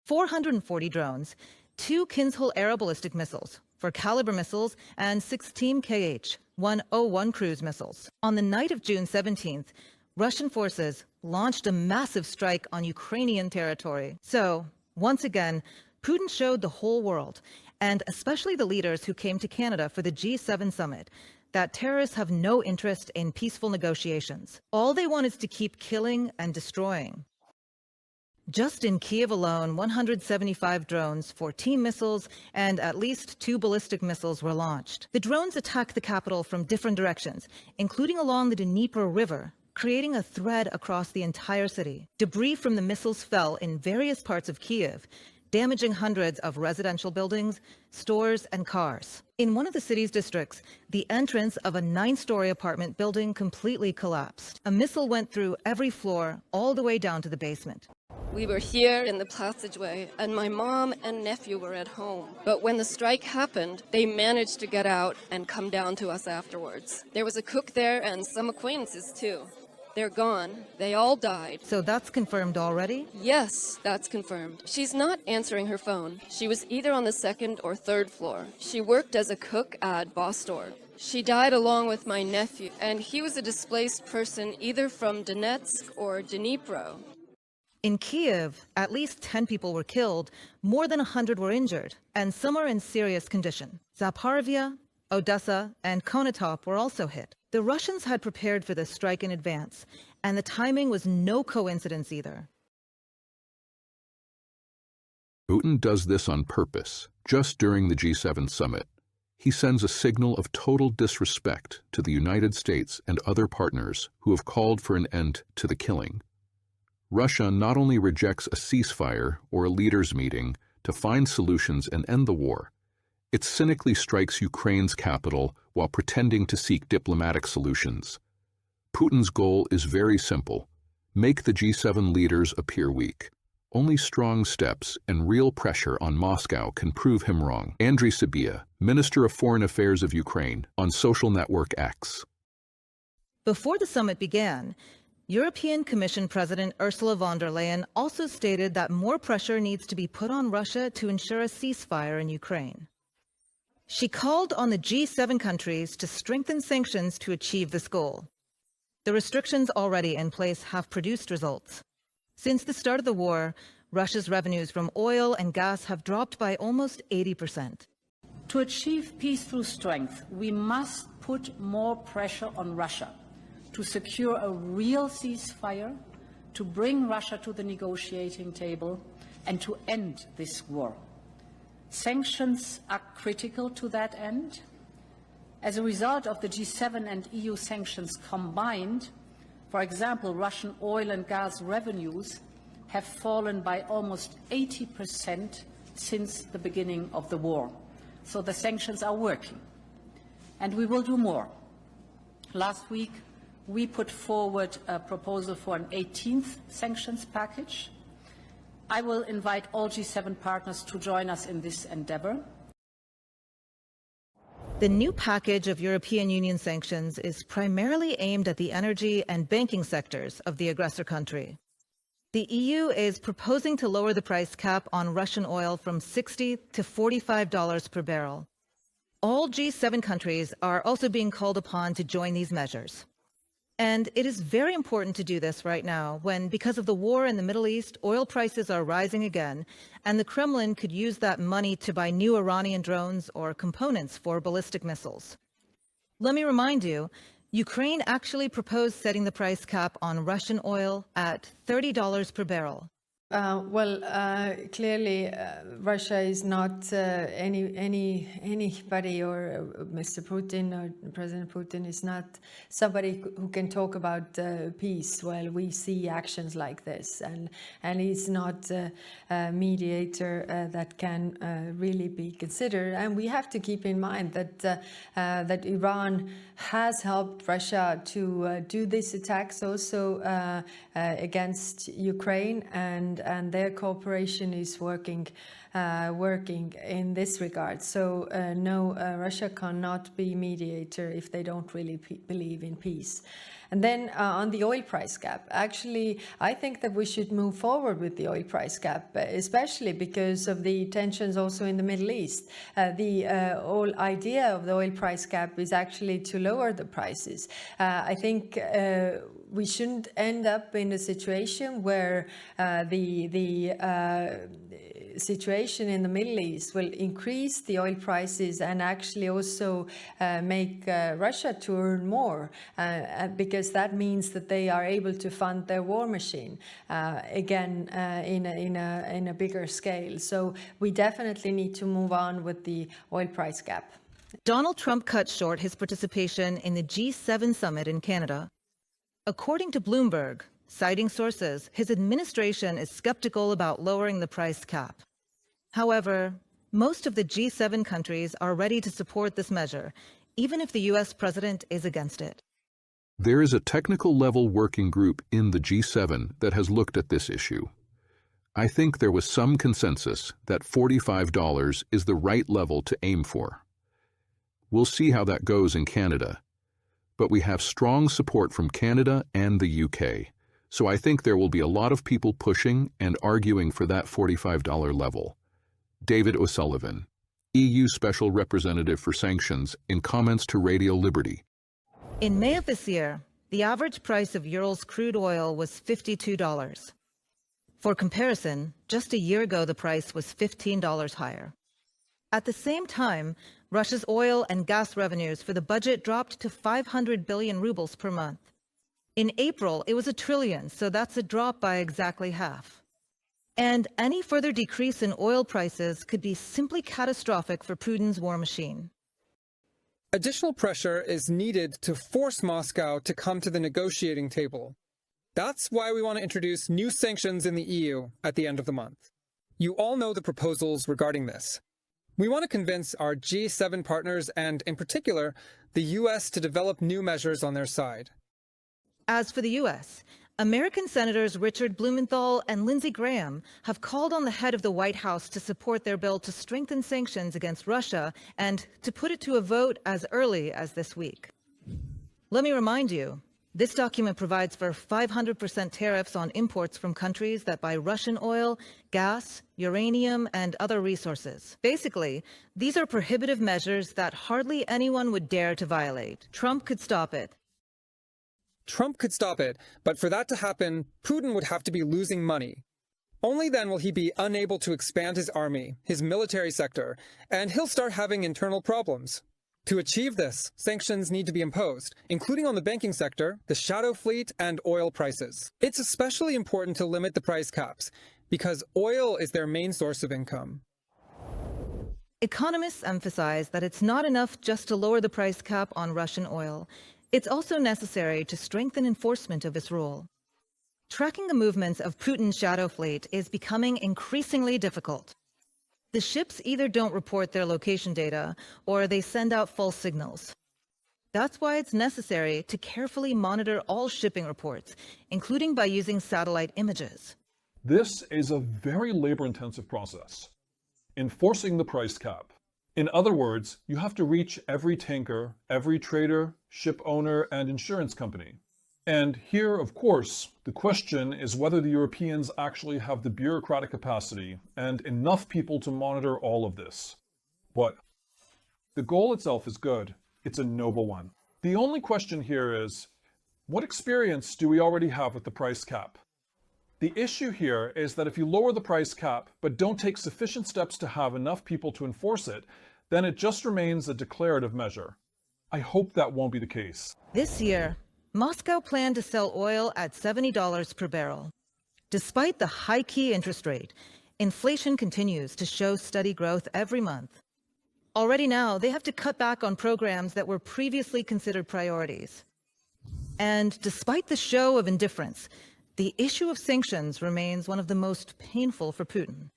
440 drones, 2 Kinzhal air ballistic missiles for caliber missiles, and 16 Kh-101 cruise missiles. On the night of June 17th, Russian forces launched a massive strike on Ukrainian territory. So, once again, Putin showed the whole world, and especially the leaders who came to Canada for the G7 summit, that terrorists have no interest in peaceful negotiations. All they want is to keep killing and destroying. Just in Kyiv alone, 175 drones, 14 missiles, and at least 2 ballistic missiles were launched. The drones attacked the capital from different directions, including along the Dnieper River, creating a thread across the entire city. Debris from the missiles fell in various parts of Kyiv, damaging hundreds of residential buildings, stores, and cars. In one of the city's districts, the entrance of a 9-story apartment building completely collapsed. A missile went through every floor, all the way down to the basement. We were here in the passageway, and my mom and nephew were at home. But when the strike happened, they managed to get out and come down to us afterwards. There was a cook there and some acquaintances too. They're gone. They all died. So that's confirmed already? Yes, that's confirmed. She's not answering her phone. She was either on the 2nd or 3rd floor. She worked as a cook at Vostok. She died along with my nephew, and he was a displaced person either from Donetsk or Dnipro. In Kyiv, at least 10 people were killed, more than 100 were injured, and some are in serious condition. Zaporizhzhia, Odessa, and Konotop were also hit. The Russians had prepared for this strike in advance, and the timing was no coincidence either. Putin does this on purpose, just during the G7 summit. He sends a signal of total disrespect to the United States and other partners who have called for an end to the killing. Russia not only rejects a ceasefire or a leaders' meeting to find solutions and end the war, it cynically strikes Ukraine's capital while pretending to seek diplomatic solutions. Putin's goal is very simple: make the G7 leaders appear weak. Only strong steps and real pressure on Moscow can prove him wrong. Andriy Sybiha, Minister of Foreign Affairs of Ukraine, on social network X. Before the summit began, European Commission President Ursula von der Leyen also stated that more pressure needs to be put on Russia to ensure a ceasefire in Ukraine. She called on the G7 countries to strengthen sanctions to achieve this goal. The restrictions already in place have produced results. Since the start of the war, Russia's revenues from oil and gas have dropped by almost 80%. To achieve peace through strength, we must put more pressure on Russia to secure a real ceasefire, to bring Russia to the negotiating table, and to end this war. Sanctions are critical to that end. As a result of the G7 and EU sanctions combined, for example, Russian oil and gas revenues have fallen by almost 80% since the beginning of the war. So the sanctions are working. And we will do more. Last week, we put forward a proposal for an 18th sanctions package. I will invite all G7 partners to join us in this endeavor. The new package of European Union sanctions is primarily aimed at the energy and banking sectors of the aggressor country. The EU is proposing to lower the price cap on Russian oil from $60 to $45 per barrel. All G7 countries are also being called upon to join these measures. And it is very important to do this right now when, because of the war in the Middle East, oil prices are rising again, and the Kremlin could use that money to buy new Iranian drones or components for ballistic missiles. Let me remind you, Ukraine actually proposed setting the price cap on Russian oil at $30 per barrel. Clearly, Russia is not anybody, or Mr. Putin or President Putin is not somebody who can talk about peace while we see actions like this, and he's not a mediator that can really be considered. And we have to keep in mind that that Iran has helped Russia to do these attacks also against Ukraine, and and their cooperation is working in this regard. So no, Russia cannot be mediator if they don't really believe in peace. And then on the oil price cap, actually, I think that we should move forward with the oil price cap, especially because of the tensions also in the Middle East. The whole idea of the oil price cap is actually to lower the prices. I think we shouldn't end up in a situation where the situation in the Middle East will increase the oil prices and actually also make Russia to earn more, because that means that they are able to fund their war machine again in a bigger scale. So we definitely need to move on with the oil price cap. Donald Trump cut short his participation in the G7 summit in Canada. According to Bloomberg, citing sources, his administration is skeptical about lowering the price cap. However, most of the G7 countries are ready to support this measure, even if the U.S. president is against it. There is a technical-level working group in the G7 that has looked at this issue. I think there was some consensus that $45 is the right level to aim for. We'll see how that goes in Canada, but we have strong support from Canada and the UK, so I think there will be a lot of people pushing and arguing for that $45 level. David O'Sullivan, EU Special Representative for Sanctions, in comments to Radio Liberty. In May of this year, the average price of Urals crude oil was $52. For comparison, just a year ago the price was $15 higher. At the same time, Russia's oil and gas revenues for the budget dropped to 500 billion rubles per month. In April, it was $1 trillion, so that's a drop by exactly half. And any further decrease in oil prices could be simply catastrophic for Putin's war machine. Additional pressure is needed to force Moscow to come to the negotiating table. That's why we want to introduce new sanctions in the EU at the end of the month. You all know the proposals regarding this. We want to convince our G7 partners and, in particular, the US to develop new measures on their side. As for the U.S., American Senators Richard Blumenthal and Lindsey Graham have called on the head of the White House to support their bill to strengthen sanctions against Russia and to put it to a vote as early as this week. Let me remind you, this document provides for 500% tariffs on imports from countries that buy Russian oil, gas, uranium, and other resources. Basically, these are prohibitive measures that hardly anyone would dare to violate. Trump could stop it. Trump could stop it, but for that to happen, Putin would have to be losing money. Only then will he be unable to expand his army, his military sector, and he'll start having internal problems. To achieve this, sanctions need to be imposed, including on the banking sector, the shadow fleet, and oil prices. It's especially important to limit the price caps, because oil is their main source of income. Economists emphasize that it's not enough just to lower the price cap on Russian oil. It's also necessary to strengthen enforcement of its rule. Tracking the movements of Putin's shadow fleet is becoming increasingly difficult. The ships either don't report their location data or they send out false signals. That's why it's necessary to carefully monitor all shipping reports, including by using satellite images. This is a very labor-intensive process. Enforcing the price cap. In other words, you have to reach every tanker, every trader, ship owner, and insurance company. And here, of course, the question is whether the Europeans actually have the bureaucratic capacity and enough people to monitor all of this. But the goal itself is good. It's a noble one. The only question here is, what experience do we already have with the price cap? The issue here is that if you lower the price cap but don't take sufficient steps to have enough people to enforce it, then it just remains a declarative measure. I hope that won't be the case. This year, Moscow planned to sell oil at $70 per barrel. Despite the high key interest rate, inflation continues to show steady growth every month. Already now, they have to cut back on programs that were previously considered priorities. And despite the show of indifference, the issue of sanctions remains one of the most painful for Putin.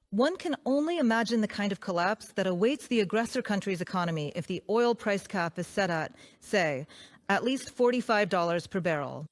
One can only imagine the kind of collapse that awaits the aggressor country's economy if the oil price cap is set at, say, at least $45 per barrel.